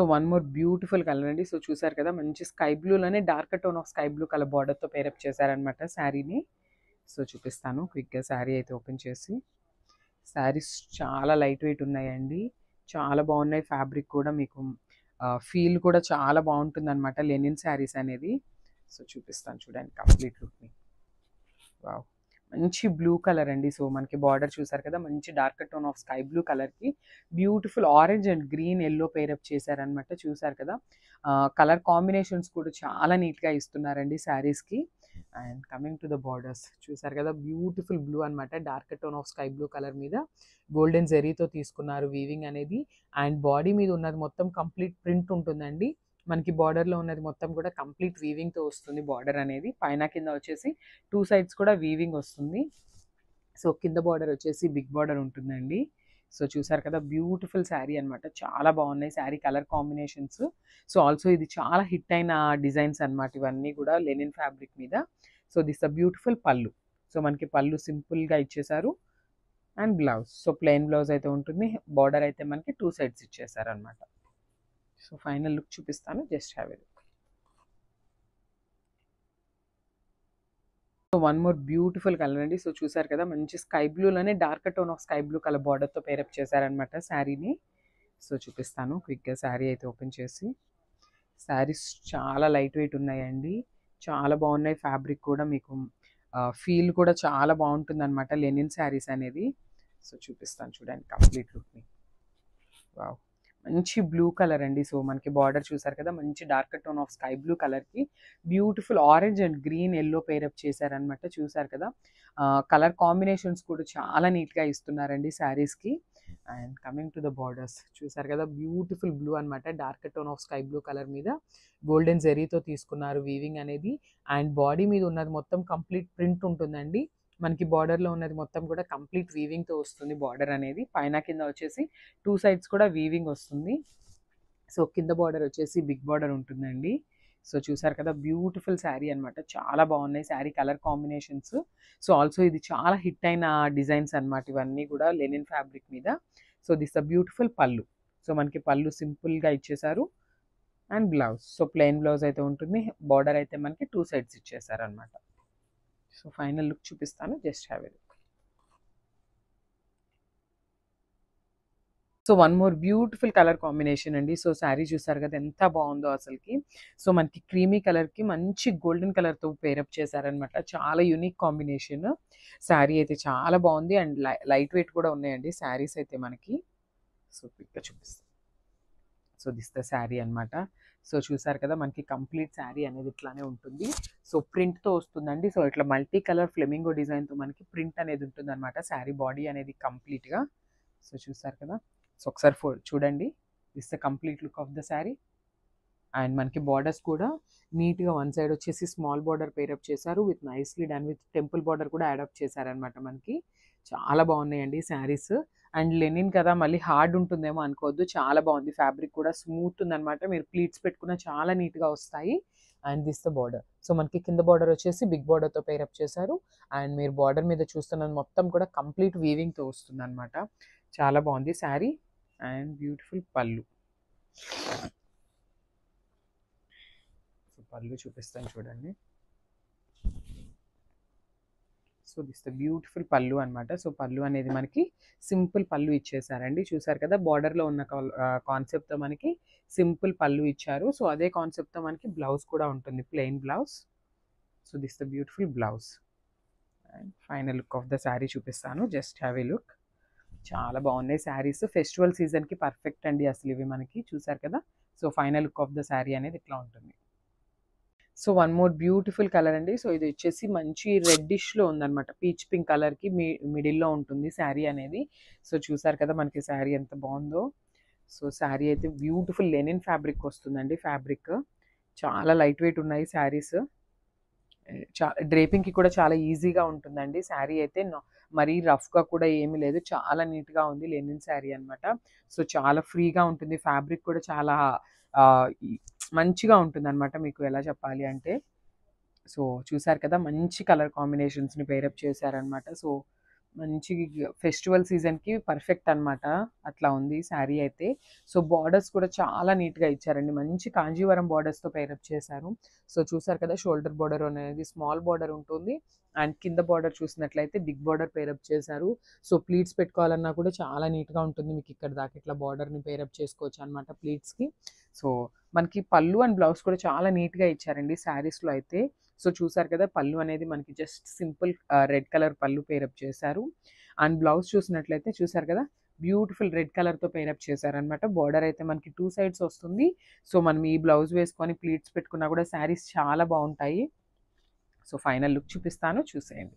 So one more beautiful colour అండి. So చూసారు కదా మంచి స్కై బ్లూలోనే dark tone of sky blue colour బార్డర్తో పేరప్ చేశారనమాట శారీని. సో చూపిస్తాను క్విక్గా శారీ అయితే ఓపెన్ చేసి. శారీస్ చాలా లైట్ వెయిట్ ఉన్నాయండి. చాలా బాగున్నాయి. ఫ్యాబ్రిక్ కూడా మీకు ఫీల్ కూడా చాలా బాగుంటుందన్నమాట లెనిన్ శారీస్ అనేది. సో చూపిస్తాను చూడండి కంప్లీట్ లుక్ని. వావ్! మంచి బ్లూ కలర్ అండి. సో మనకి బార్డర్ చూసారు కదా మంచి dark tone of sky blue కలర్‌కి beautiful orange and green, yellow pair up చేశారనమాట. చూసారు కదా! కలర్ కాంబినేషన్స్ కూడా చాలా నీట్‌గా ఇస్తున్నారండి శారీస్‌కి. And coming to the borders చూసారు కదా బ్యూటిఫుల్ బ్లూ అనమాట. Dark tone of sky blue colour మీద గోల్డెన్ జెరీతో తీసుకున్నారు వీవింగ్ అనేది. అండ్ బాడీ మీద ఉన్నది మొత్తం కంప్లీట్ ప్రింట్ ఉంటుందండి. మనకి బార్డర్‌లో ఉన్నది మొత్తం కూడా కంప్లీట్ వీవింగ్‌తో వస్తుంది బార్డర్ అనేది. పైన కింద వచ్చేసి 2 సైడ్స్ కూడా వీవింగ్ వస్తుంది. సో కింద బార్డర్ వచ్చేసి బిగ్ బార్డర్ ఉంటుందండి. సో చూసారు కదా బ్యూటిఫుల్ శారీ అనమాట. చాలా బాగున్నాయి sari colour combinations. So also ఇది చాలా హిట్ అయిన డిజైన్స్ అనమాట ఇవన్నీ కూడా లెనిన్ ఫ్యాబ్రిక్ మీద. So this uh beautiful pallu. So మనకి పళ్ళు సింపుల్గా ఇచ్చేసారు. And blouse so plain blouse అయితే ఉంటుంది. బార్డర్ అయితే మనకి 2 సైడ్స్ ఇచ్చేసారు అనమాట. సో ఫైనల్ లుక్ చూపిస్తాను, just have a look. So one more beautiful colour అండి. సో చూసారు కదా మంచి స్కై బ్లూలోనే dark tone of sky blue colour బార్డర్తో పేరప్ చేశారనమాట శారీని. సో చూపిస్తాను క్విక్గా శారీ అయితే ఓపెన్ చేసి. శారీస్ చాలా లైట్ వెయిట్ ఉన్నాయండి. చాలా బాగున్నాయి. ఫ్యాబ్రిక్ కూడా మీకు ఫీల్ కూడా చాలా బాగుంటుందన్నమాట లెనిన్ శారీస్ అనేది. సో చూపిస్తాను చూడండి కంప్లీట్ లుక్ని. వావ్! మంచి బ్లూ కలర్ అండి. సో మనకి బార్డర్ చూసారు కదా మంచి dark tone of sky blue కలర్‌కి beautiful orange and green, yellow pair up చేశారనమాట. చూసారు కదా! కలర్ కాంబినేషన్స్ కూడా చాలా నీట్‌గా ఇస్తున్నారండి శారీస్‌కి. And coming to the borders చూసారు కదా బ్యూటిఫుల్ బ్లూ అనమాట. Dark tone of sky blue colour మీద గోల్డెన్ జెరీతో తీసుకున్నారు వీవింగ్ అనేది. అండ్ బాడీ మీద ఉన్నది మొత్తం కంప్లీట్ ప్రింట్ ఉంటుందండి. మనకి బార్డర్‌లో ఉన్నది మొత్తం కూడా కంప్లీట్ వీవింగ్‌తో వస్తుంది బార్డర్ అనేది. పైన కింద వచ్చేసి 2 సైడ్స్ కూడా వీవింగ్ వస్తుంది. సో కింద బార్డర్ వచ్చేసి బిగ్ బార్డర్ ఉంటుందండి. సో చూసారు కదా బ్యూటిఫుల్ శారీ అనమాట. చాలా బాగున్నాయి sari colour combinations. So also ఇది చాలా హిట్ అయిన డిజైన్స్ అనమాట ఇవన్నీ కూడా లెనిన్ ఫ్యాబ్రిక్ మీద. So this uh beautiful pallu. So మనకి పళ్ళు సింపుల్గా ఇచ్చేసారు. And blouse so plain blouse అయితే ఉంటుంది. బార్డర్ అయితే మనకి 2 సైడ్స్ ఇచ్చేసారు అనమాట. సో ఫైనల్ లుక్ చూపిస్తాను, just have a look. So one more beautiful colour combination అండి. సో శారీ చూసారు కదా ఎంత బాగుందో అసలుకి. సో మనకి క్రీమీ కలర్కి మంచి గోల్డెన్ కలర్తో పేరప్ చేశారనమాట. చాలా యూనిక్ కాంబినేషన్. శారీ అయితే చాలా బాగుంది. అండ్ లైట్ వెయిట్ కూడా ఉన్నాయండి శారీస్ అయితే మనకి. సో క్విక్గా చూపిస్తాను. సో దిస్ ద శారీ అనమాట. సో చూసారు కదా మనకి కంప్లీట్ శారీ అనేది ఇట్లానే ఉంటుంది. సో ప్రింట్తో వస్తుందండి. సో ఇట్లా మల్టీ కలర్ ఫ్లెమింగో డిజైన్తో మనకి ప్రింట్ అనేది ఉంటుంది అనమాట శారీ బాడీ అనేది కంప్లీట్గా. సో చూసారు కదా. సో ఒకసారి చూడండి. This the complete look of the sari. And మనకి బార్డర్స్ కూడా నీట్గా వన్ సైడ్ వచ్చేసి స్మాల్ బార్డర్ పేరప్ చేశారు with nicely done with temple border కూడా యాడప్ చేశారనమాట మనకి. చాలా బాగున్నాయండి శారీస్. అండ్ లెనిన్ కదా మళ్ళీ హార్డ్ ఉంటుందేమో అనుకోవద్దు. చాలా బాగుంది. ఫ్యాబ్రిక్ కూడా స్మూత్ ఉందనమాట. మీరు ప్లీట్స్ పెట్టుకున్న చాలా నీట్గా వస్తాయి. And this the border. So మనకి కింద బార్డర్ వచ్చేసి బిగ్ బార్డర్తో పేరప్ చేశారు. అండ్ మీరు బార్డర్ మీద చూస్తున్నది మొత్తం కూడా కంప్లీట్ వీవింగ్తో వస్తుంది అనమాట. చాలా బాగుంది sari. And beautiful pallu. So పళ్ళు చూపిస్తాను చూడండి. సో దిస్ ద బ్యూటిఫుల్ పళ్ళు అనమాట. సో పళ్ళు అనేది మనకి సింపుల్ పళ్ళు ఇచ్చేసారండి. చూసారు కదా బార్డర్లో ఉన్న కాన్సెప్ట్తో మనకి సింపుల్ పళ్ళు ఇచ్చారు. సో అదే కాన్సెప్ట్తో మనకి బ్లౌజ్ కూడా ఉంటుంది, plain blouse. So this the beautiful blouse. And final look of the sari చూపిస్తాను, జస్ట్ హ్యావ్ ఏ లుక్. చాలా బాగున్నాయి శారీస్. ఫెస్టివల్ సీజన్కి పర్ఫెక్ట్ అండి అసలు ఇవి మనకి. చూసారు కదా. So final look of the sari అనేది ఇట్లా ఉంటుంది. So one more beautiful colour అండి. సో ఇది వచ్చేసి మంచి రెడ్డిష్లో ఉందన్నమాట. పీచ్ పింక్ కలర్కి మిడిల్లో ఉంటుంది శారీ అనేది. సో చూసారు కదా మనకి శారీ ఎంత బాగుందో. సో శారీ అయితే బ్యూటిఫుల్ లెనిన్ ఫ్యాబ్రిక్ వస్తుందండి. ఫ్యాబ్రిక్ చాలా లైట్ వెయిట్ ఉన్నాయి శారీస్. డ్రేపింగ్కి కూడా చాలా ఈజీగా ఉంటుందండి శారీ అయితే. మరీ రఫ్గా కూడా ఏమీ లేదు. చాలా నీట్గా ఉంది లెనిన్ శారీ అనమాట. సో చాలా ఫ్రీగా ఉంటుంది. ఫ్యాబ్రిక్ కూడా చాలా మంచిగా ఉంటుందన్నమాట. మీకు ఎలా చెప్పాలి అంటే, సో చూసారు కదా మంచి కలర్ కాంబినేషన్స్ని పేరప్ చేశారనమాట. సో మంచి ఫెస్టివల్ సీజన్‌కి పర్ఫెక్ట్ అనమాట. అట్లా ఉంది శారీ అయితే. సో, బార్డర్స్ కూడా చాలా నీట్‌గా ఇచ్చారండి. మంచి కాంజీవరం బార్డర్స్‌తో పెయిరప్ చేశారు. సో, చూసారు కదా! షోల్డర్ బార్డర్ అనేది స్మాల్ బార్డర్ ఉంటుంది. అండ్ కింద బార్డర్ చూసినట్లయితే బిగ్ బార్డర్ పెయిరప్ చేశారు. సో, ప్లీట్స్ పెట్టుకోవాలన్నా కూడా చాలా నీట్‌గా ఉంటుంది. మీకు ఇక్కడి దాకా ఇట్లా బార్డర్‌ని పెయిరప్ చేసుకోవచ్చు అనమాట ప్లీట్స్‌కి. సో, మనకి పళ్ళు అండ్ బ్లౌజ్ కూడా చాలా నీట్‌గా ఇచ్చారండి శారీస్‌లో అయితే. సో, చూసారు కదా! పళ్ళు అనేది మనకి జస్ట్ సింపుల్ రెడ్ కలర్ పళ్ళు పెయిరప్ చేశారు. అండ్ బ్లౌజ్ చూసినట్లయితే చూసారు కదా! బ్యూటిఫుల్ రెడ్ కలర్‌తో పెయిరప్ చేశారనమాట. బార్డర్ అయితే మనకి 2 సైడ్స్ వస్తుంది. సో, మనం ఈ బ్లౌజ్ వేసుకొని ప్లీట్స్ పెట్టుకున్నా కూడా శారీస్ చాలా బావుంటాయి. సో, ఫైనల్ లుక్ చూపిస్తాను చూసేయండి.